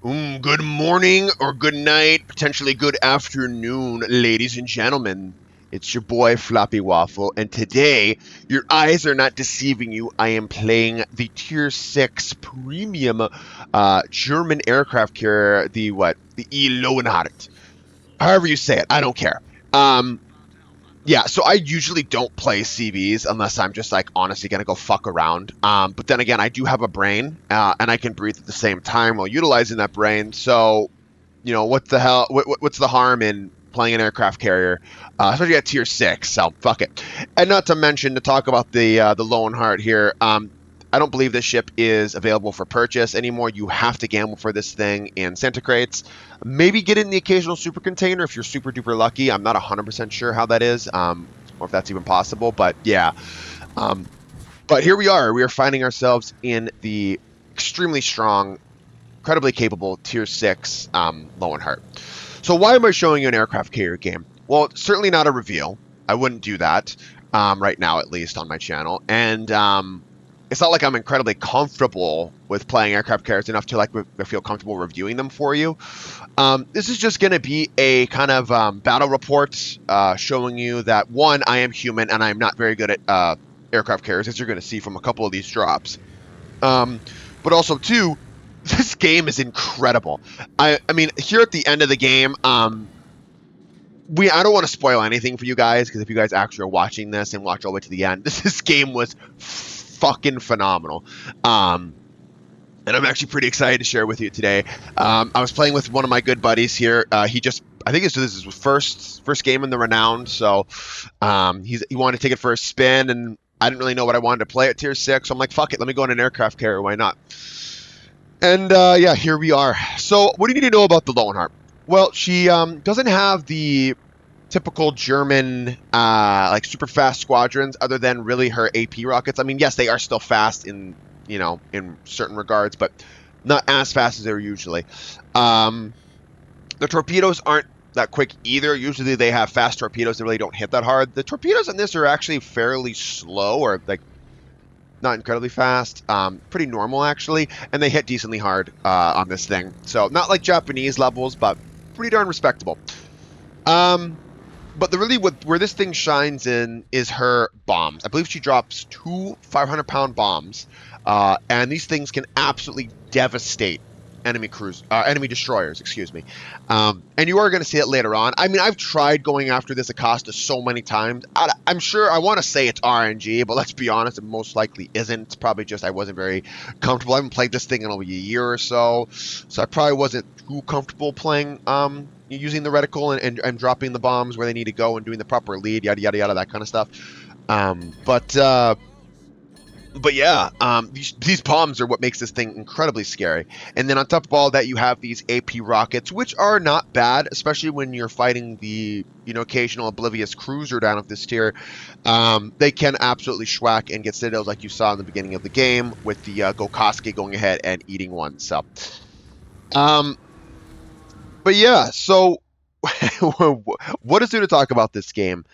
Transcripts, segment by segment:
Good morning or good night, potentially good afternoon, ladies and gentlemen. It's your boy Floppy Waffle, and today your eyes are not deceiving you. I am playing the Tier 6 Premium German aircraft carrier, the what? The Loewenhardt. However you say it, I don't care. Um, yeah, so I usually don't play CVs unless I'm just like honestly gonna go fuck around. But then again, I do have a brain, and I can breathe at the same time while utilizing that brain. So, what the hell? What's the harm in playing an aircraft carrier, especially at tier 6? So fuck it. And not to mention to talk about the Loewenhardt here. I don't believe this ship is available for purchase anymore. You have to gamble for this thing in Santa crates. Maybe get in the occasional super container if you're super duper lucky. I'm not 100% sure how that is, or if that's even possible. But yeah, um, but here we are. We are finding ourselves in the extremely strong, incredibly capable Tier 6 Loewenhardt. So why am I showing you an aircraft carrier game? Well, it's certainly not a reveal. I wouldn't do that right now, at least on my channel. And it's not like I'm incredibly comfortable with playing aircraft carriers enough to like feel comfortable reviewing them for you. This is just going to be a kind of battle report showing you that, one, I am human and I'm not very good at aircraft carriers, as you're going to see from a couple of these drops. Um, but also, two, this game is incredible. I mean, here at the end of the game, I don't want to spoil anything for you guys because if you guys actually are watching this and watch all the way to the end, this game was fucking phenomenal. And I'm actually pretty excited to share with you today. I was playing with one of my good buddies here. I think this is his first game in the Renowned, so he wanted to take it for a spin, and I didn't really know what I wanted to play at tier 6, so I'm like, fuck it, let me go on an aircraft carrier, why not? And yeah, here we are. So, what do you need to know about the Loewenhardt? Well, she doesn't have the typical German like super fast squadrons, other than really her AP rockets. I mean, yes, they are still fast in certain regards, but not as fast as they're usually. Um, the torpedoes aren't that quick either. Usually, they have fast torpedoes that really don't hit that hard. The torpedoes on this are actually fairly slow, or like not incredibly fast, pretty normal actually, and they hit decently hard on this thing. So not like Japanese levels, but pretty darn respectable. But where this thing shines in is her bombs. I believe she drops two 500-pound bombs, and these things can absolutely devastate enemy destroyers, excuse me. And you are going to see it later on. I mean, I've tried going after this Acosta so many times. I'm sure I want to say it's RNG, but let's be honest, it most likely isn't. It's probably just I wasn't very comfortable. I haven't played this thing in over a year or so, so I probably wasn't too comfortable playing using the reticle and dropping the bombs where they need to go and doing the proper lead, yada yada yada, that kind of stuff. Um, but uh, but yeah, these bombs are what makes this thing incredibly scary. And then on top of all that, you have these AP rockets, which are not bad, especially when you're fighting the occasional oblivious cruiser down at this tier. They can absolutely schwack and get citadels like you saw in the beginning of the game with the Gokoski going ahead and eating one. So, um, but yeah, so what is there to talk about this game?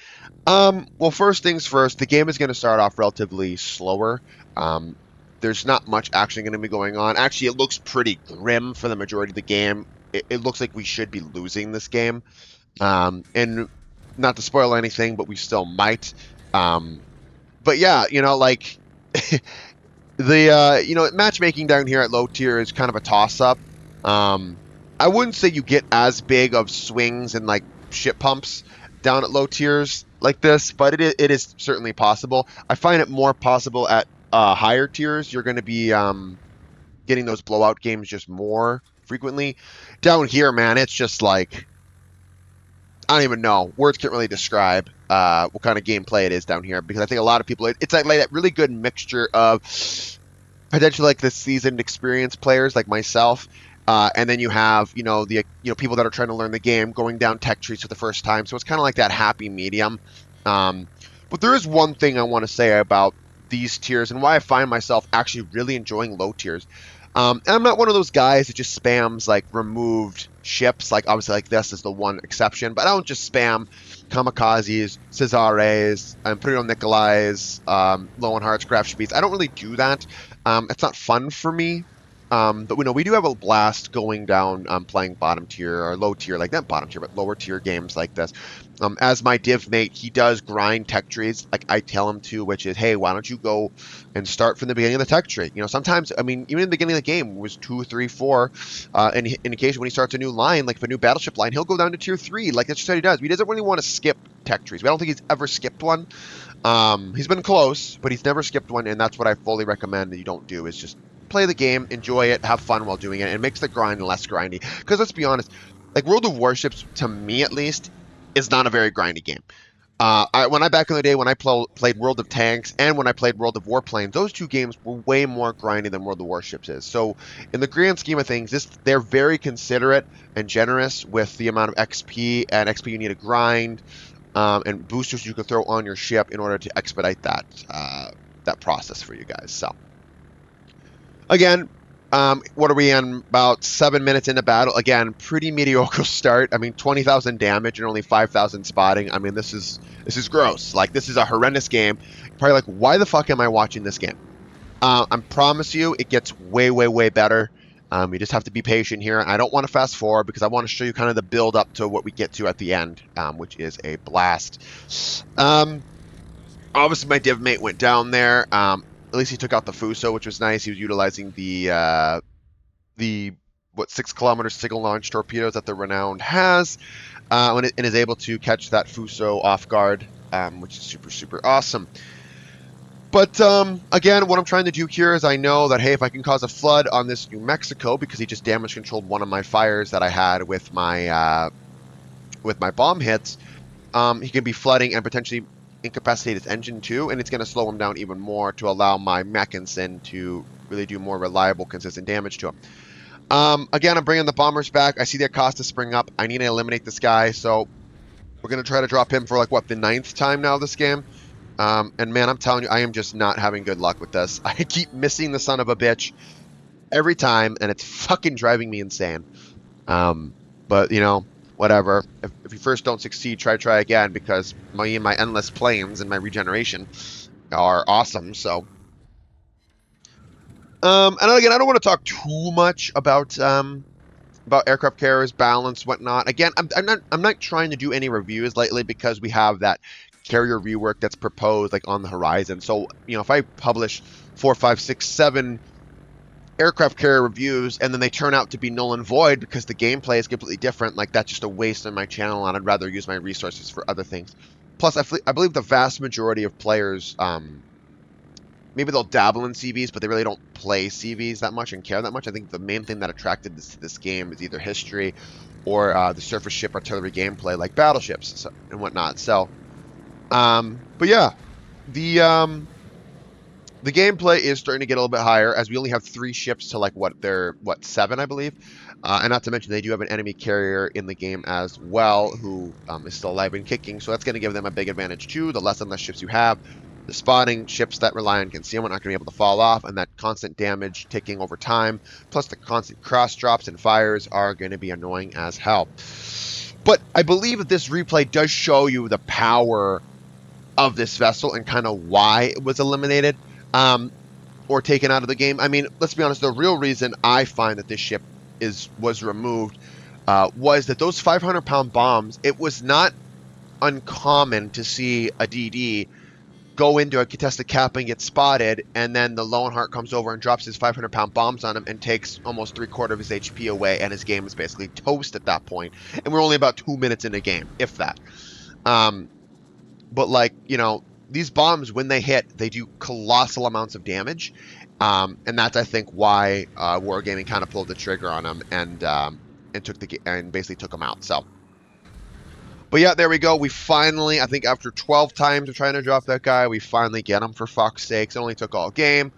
Well, first things first, the game is going to start off relatively slower. Um, there's not much action going to be going on. Actually, it looks pretty grim for the majority of the game. It looks like we should be losing this game. And not to spoil anything, but we still might. Um, but yeah, like matchmaking down here at low tier is kind of a toss up. Um, I wouldn't say you get as big of swings and like ship pumps down at low tiers like this, but it is certainly possible. I find it more possible at higher tiers. You're going to be getting those blowout games just more frequently. Down here, man, it's just like I don't even know. Words can't really describe what kind of gameplay it is down here because I think a lot of people it's like that really good mixture of potentially like the seasoned experienced players like myself, and then you have the people that are trying to learn the game going down tech trees for the first time. So it's kind of like that happy medium. Um, but there is one thing I want to say about these tiers and why I find myself actually really enjoying low tiers. And I'm not one of those guys that just spams like removed ships. Like obviously like this is the one exception, but I don't just spam Kamikazes, Cesares, Imperial Nikolais, Lowenhardt's, Graf Spitz. I don't really do that. It's not fun for me. But we do have a blast going down, playing bottom tier or low tier, like not bottom tier, but lower tier games like this. As my div mate, he does grind tech trees like I tell him to, which is, hey, why don't you go and start from the beginning of the tech tree? Sometimes, I mean, even in the beginning of the game, it was 2, 3, 4. And in occasion when he starts a new line, like if a new battleship line, he'll go down to tier 3. Like that's just what he does. He doesn't really want to skip tech trees. I don't think he's ever skipped one. He's been close, but he's never skipped one, and that's what I fully recommend that you don't do, is just play the game, enjoy it, have fun while doing it. It makes the grind less grindy. Because let's be honest, like World of Warships, to me at least, is not a very grindy game. Back in the day when I played World of Tanks and when I played World of Warplanes, those two games were way more grindy than World of Warships is. So in the grand scheme of things, they're very considerate and generous with the amount of XP you need to grind, and boosters you can throw on your ship in order to expedite that process for you guys. So again, what are we in? About 7 minutes into battle. Again, pretty mediocre start. I mean, 20,000 damage and only 5,000 spotting. I mean, this is gross. Like, this is a horrendous game. You're probably like, why the fuck am I watching this game? I promise you, it gets way, way, way better. You just have to be patient here. I don't want to fast forward because I want to show you kind of the build up to what we get to at the end, which is a blast. Obviously, my div mate went down there. At least he took out the Fuso, which was nice. He was utilizing the 6-kilometer single launch torpedoes that the Renowned has, and is able to catch that Fuso off guard, which is super, super awesome. But again, what I'm trying to do here is I know that, hey, if I can cause a flood on this New Mexico, because he just damage controlled one of my fires that I had with my bomb hits, he can be flooding and potentially incapacitate his engine too, and it's going to slow him down even more to allow my Mackinson to really do more reliable, consistent damage to him. Again, I'm bringing the bombers back. I see their Costa spring up. I need to eliminate this guy, so we're going to try to drop him for, like, what, the 9th time now this game? And man, I'm telling you, I am just not having good luck with this. I keep missing the son of a bitch every time, and it's fucking driving me insane. But, whatever. If you first don't succeed, try again, because my endless planes and my regeneration are awesome, so. And again, I don't want to talk too much about aircraft carriers, balance, whatnot. Again, I'm not trying to do any reviews lately because we have that carrier rework that's proposed, like, on the horizon. So, if I publish 4, 5, 6, 7 aircraft carrier reviews and then they turn out to be null and void because the gameplay is completely different, like, that's just a waste on my channel, and I'd rather use my resources for other things. Plus, I believe the vast majority of players, maybe they'll dabble in CVs, but they really don't play CVs that much and care that much. I think the main thing that attracted us to this game is either history or the surface ship artillery gameplay, like battleships and whatnot. So, but yeah, the gameplay is starting to get a little bit higher, as we only have 3 ships to, like, they're 7, I believe. And not to mention, they do have an enemy carrier in the game as well, who is still alive and kicking, so that's going to give them a big advantage too. The less and less ships you have, the spotting ships that rely on concealment aren't going to be able to fall off, and that constant damage ticking over time, plus the constant cross drops and fires, are going to be annoying as hell. But I believe that this replay does show you the power of this vessel and kind of why it was eliminated, or taken out of the game. I mean, let's be honest, the real reason I find that this ship was removed was that those 500-pound bombs, it was not uncommon to see a DD go into a contested cap and get spotted, and then the Loewenhardt comes over and drops his 500-pound bombs on him and takes almost 3/4 of his HP away, and his game is basically toast at that point. And we're only about 2 minutes in the game, if that. But, like, these bombs, when they hit, they do colossal amounts of damage, and that's, I think, why Wargaming kind of pulled the trigger on them and basically took them out. So, but yeah, there we go. We finally, I think, after 12 times of trying to drop that guy, we finally get him. For fuck's sakes, it only took all game.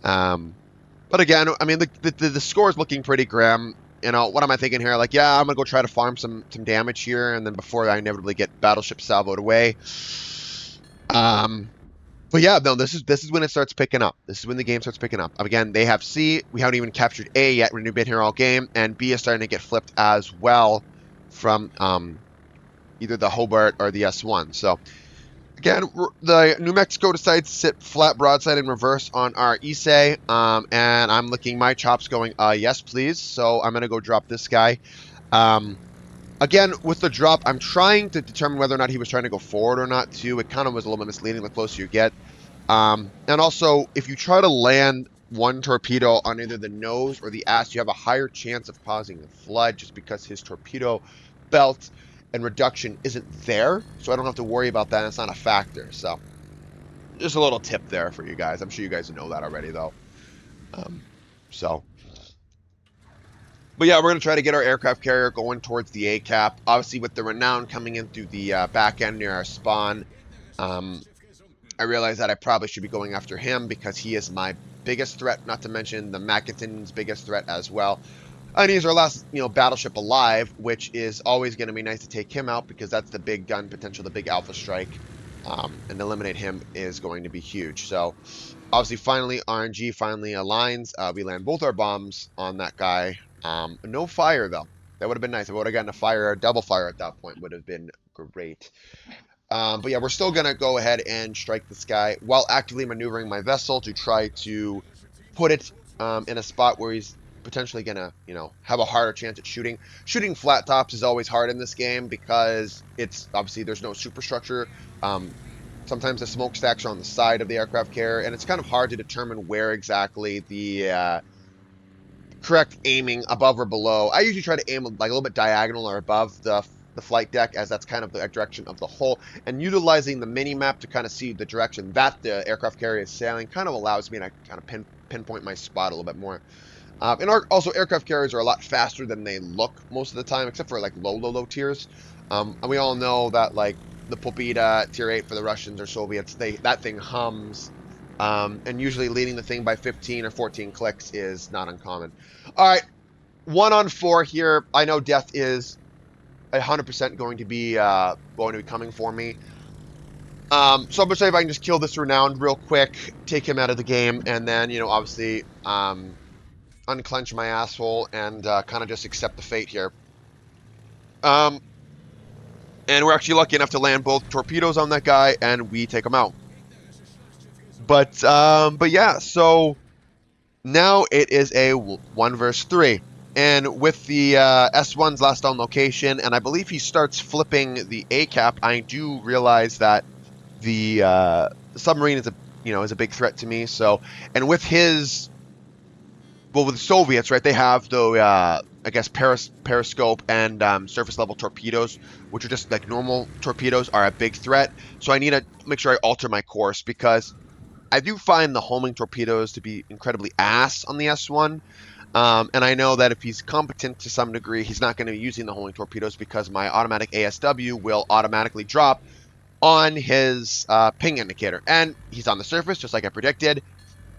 But again, I mean, the score is looking pretty grim. What am I thinking here? Like, yeah, I'm gonna go try to farm some damage here, and then before I inevitably get battleship salvoed away. But yeah, no, this is when it starts picking up. This is when the game starts picking up. Again, they have C. We haven't even captured A yet. We've been here all game, and B is starting to get flipped as well from either the Hobart or the S1. So Again, the New Mexico decides to sit flat broadside in reverse on our Issei, and I'm licking my chops going, yes, please. So I'm going to go drop this guy. Um, Again, with the drop, I'm trying to determine whether or not he was trying to go forward or not, too. It kind of was a little bit misleading the closer you get. And also, if you try to land one torpedo on either the nose or the ass, you have a higher chance of causing a flood just because his torpedo belt and reduction isn't there. So I don't have to worry about that. And it's not a factor. So just a little tip there for you guys. I'm sure you guys know that already, though. Um, so, but yeah, we're going to try to get our aircraft carrier going towards the A cap. Obviously, with the Renown coming in through the back end near our spawn, um, I realize that I probably should be going after him because he is my biggest threat, not to mention the Mackinton's biggest threat as well. And he's our last, battleship alive, which is always going to be nice to take him out because that's the big gun potential, the big alpha strike. And eliminate him is going to be huge. So, obviously, finally, RNG finally aligns. We land both our bombs on that guy. No fire, though. That would have been nice. If I would have gotten a double fire at that point would have been great. But yeah, we're still going to go ahead and strike this guy while actively maneuvering my vessel to try to put it in a spot where he's potentially going to, have a harder chance at shooting. Shooting flat tops is always hard in this game because it's obviously there's no superstructure. Sometimes the smokestacks are on the side of the aircraft carrier, and it's kind of hard to determine where exactly the correct aiming above or below. I usually try to aim like a little bit diagonal or above the flight deck, as that's kind of the direction of the hull, and utilizing the mini map to kind of see the direction that the aircraft carrier is sailing kind of allows me to kind of pinpoint my spot a little bit more. And also, aircraft carriers are a lot faster than they look most of the time, except for like low tiers. And we all know that like the Pobeda tier 8 for the Russians or Soviets, that thing hums. And usually leading the thing by 15 or 14 clicks is not uncommon. All right, 1-on-4 here. I know death is 100% going to be coming for me. So I'm gonna say if I can just kill this Renowned real quick, take him out of the game, and then obviously unclench my asshole and kind of just accept the fate here. Um, and we're actually lucky enough to land both torpedoes on that guy, and we take him out. But yeah, so now it is a 1 versus 3. And with the S1's last on location, and I believe he starts flipping the A cap, I do realize that the submarine is a big threat to me. So, and with his, well, with the Soviets, right, they have the I guess periscope and surface level torpedoes, which are just like normal torpedoes, are a big threat. So I need to make sure I alter my course because I do find the homing torpedoes to be incredibly ass on the S1. And I know that if he's competent to some degree, he's not going to be using the homing torpedoes because my automatic ASW will automatically drop on his ping indicator. And he's on the surface, just like I predicted.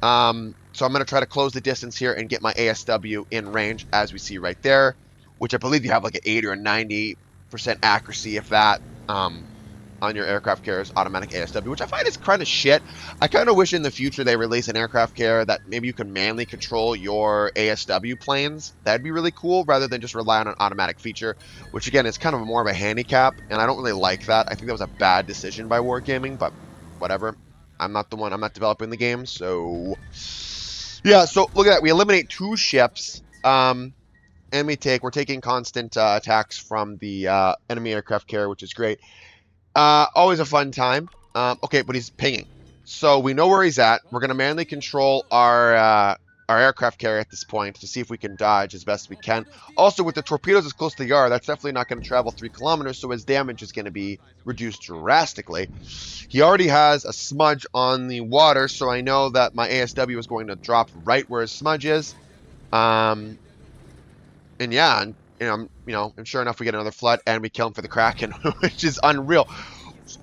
So I'm going to try to close the distance here and get my ASW in range, as we see right there, which I believe you have like an 80 or 90% accuracy, if that, on your aircraft carrier's automatic ASW, which I find is kind of shit. I kind of wish in the future they release an aircraft carrier that maybe you can manually control your ASW planes. That'd be really cool, rather than just rely on an automatic feature, which again is kind of more of a handicap, and I don't really like that. I think that was a bad decision by Wargaming, but whatever. I'm not developing the game, so yeah. So look at that. We eliminate 2 ships, and we're taking constant attacks from the enemy aircraft carrier, which is great. Always a fun time. Okay, but he's pinging. So we know where he's at. We're going to manually control our aircraft carrier at this point to see if we can dodge as best we can. Also, with the torpedoes as close to the yard, that's definitely not going to travel 3 kilometers, so his damage is going to be reduced drastically. He already has a smudge on the water, so I know that my ASW is going to drop right where his smudge is. And yeah, and sure enough, we get another flood, and we kill him for the Kraken, which is unreal.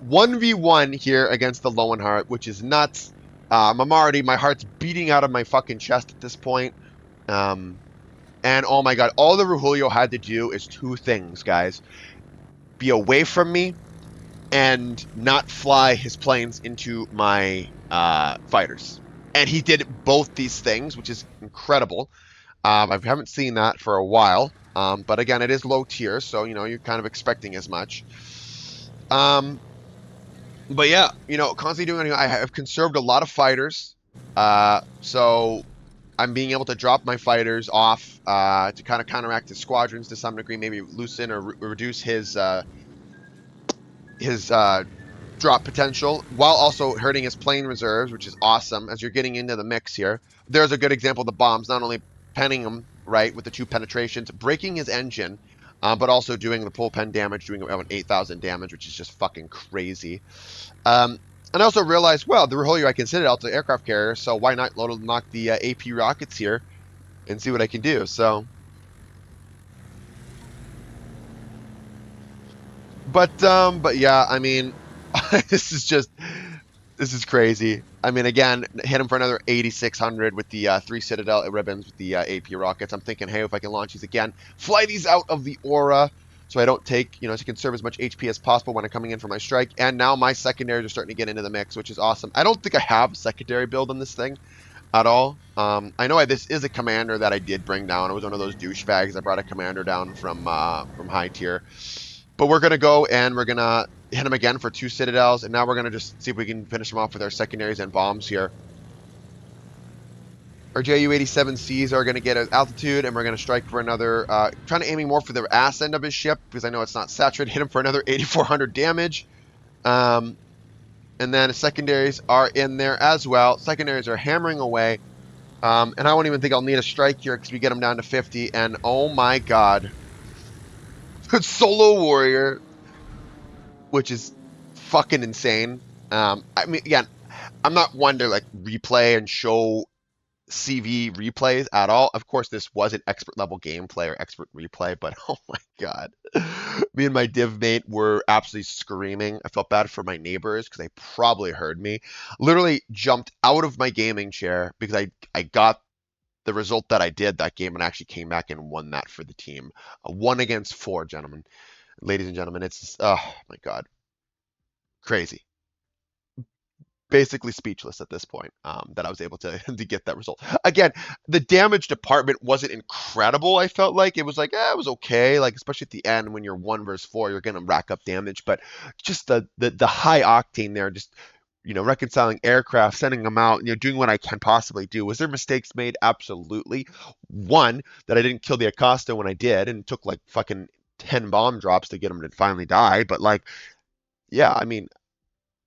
1v1 here against the Loewenhardt, which is nuts. My heart's beating out of my fucking chest at this point. And oh my god, all the Rujulio had to do is 2 things, guys. Be away from me and not fly his planes into my fighters. And he did both these things, which is incredible. I haven't seen that for a while. But again, it is low tier, so you're kind of expecting as much. But yeah, constantly doing anything. I have conserved a lot of fighters. So I'm being able to drop my fighters off to kind of counteract his squadrons to some degree, maybe loosen or reduce his drop potential while also hurting his plane reserves, which is awesome as you're getting into the mix here. There's a good example of the bombs, not only penning him, right, with the 2 penetrations, breaking his engine, but also doing the pull pen damage, doing about 8,000 damage, which is just fucking crazy. Um, and I also realized, well, the Rohulio I considered out the aircraft carrier, so why not knock the AP rockets here and see what I can do. But yeah, I mean, this is just this is crazy. I mean, again, hit him for another 8,600 with the 3 Citadel ribbons with the AP rockets. I'm thinking, hey, if I can launch these again, fly these out of the aura so I don't take, to conserve as much HP as possible when I'm coming in for my strike. And now my secondaries are starting to get into the mix, which is awesome. I don't think I have a secondary build on this thing at all. I know this is a commander that I did bring down. It was one of those douchebags. I brought a commander down from high tier. But we're gonna go and we're gonna hit him again for 2 Citadels, and now we're gonna just see if we can finish him off with our secondaries and bombs here. Our Ju-87Cs are gonna get at altitude, and we're gonna strike for another. Trying to aiming more for the ass end of his ship because I know it's not saturated. Hit him for another 8,400 damage. Um, and then secondaries are in there as well. Secondaries are hammering away. And I won't even think I'll need a strike here because we get them down to 50. And oh my god, solo warrior, which is fucking insane. I mean, again, I'm not one to like replay and show CV replays at all. Of course, this wasn't expert level gameplay or expert replay, but oh my god, me and my div mate were absolutely screaming. I felt bad for my neighbors because they probably heard me. Literally jumped out of my gaming chair because I got the result that I did that game and actually came back and won that for the team. 1 against 4, gentlemen, ladies and gentlemen. It's oh my god, crazy. Basically speechless at this point that I was able to to get that result. Again, the damage department wasn't incredible. I felt like it was like it was okay. Like especially at the end when you're 1 versus 4, you're gonna rack up damage. But just the high octane there, just reconciling aircraft, sending them out, doing what I can possibly do. Was there mistakes made? Absolutely. One, that I didn't kill the Acosta when I did, and it took like fucking 10 bomb drops to get him to finally die. But like, yeah, I mean,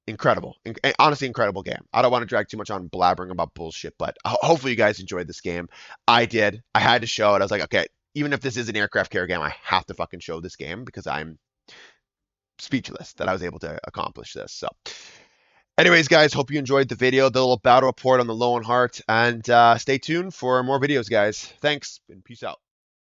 incredible. Honestly, incredible game. I don't want to drag too much on blabbering about bullshit, but hopefully you guys enjoyed this game. I did. I had to show it. I was like, okay, even if this is an aircraft carrier game, I have to fucking show this game because I'm speechless that I was able to accomplish this. So, anyways, guys, hope you enjoyed the video, the little battle report on the Loewenhardt, and stay tuned for more videos, guys. Thanks, and peace out.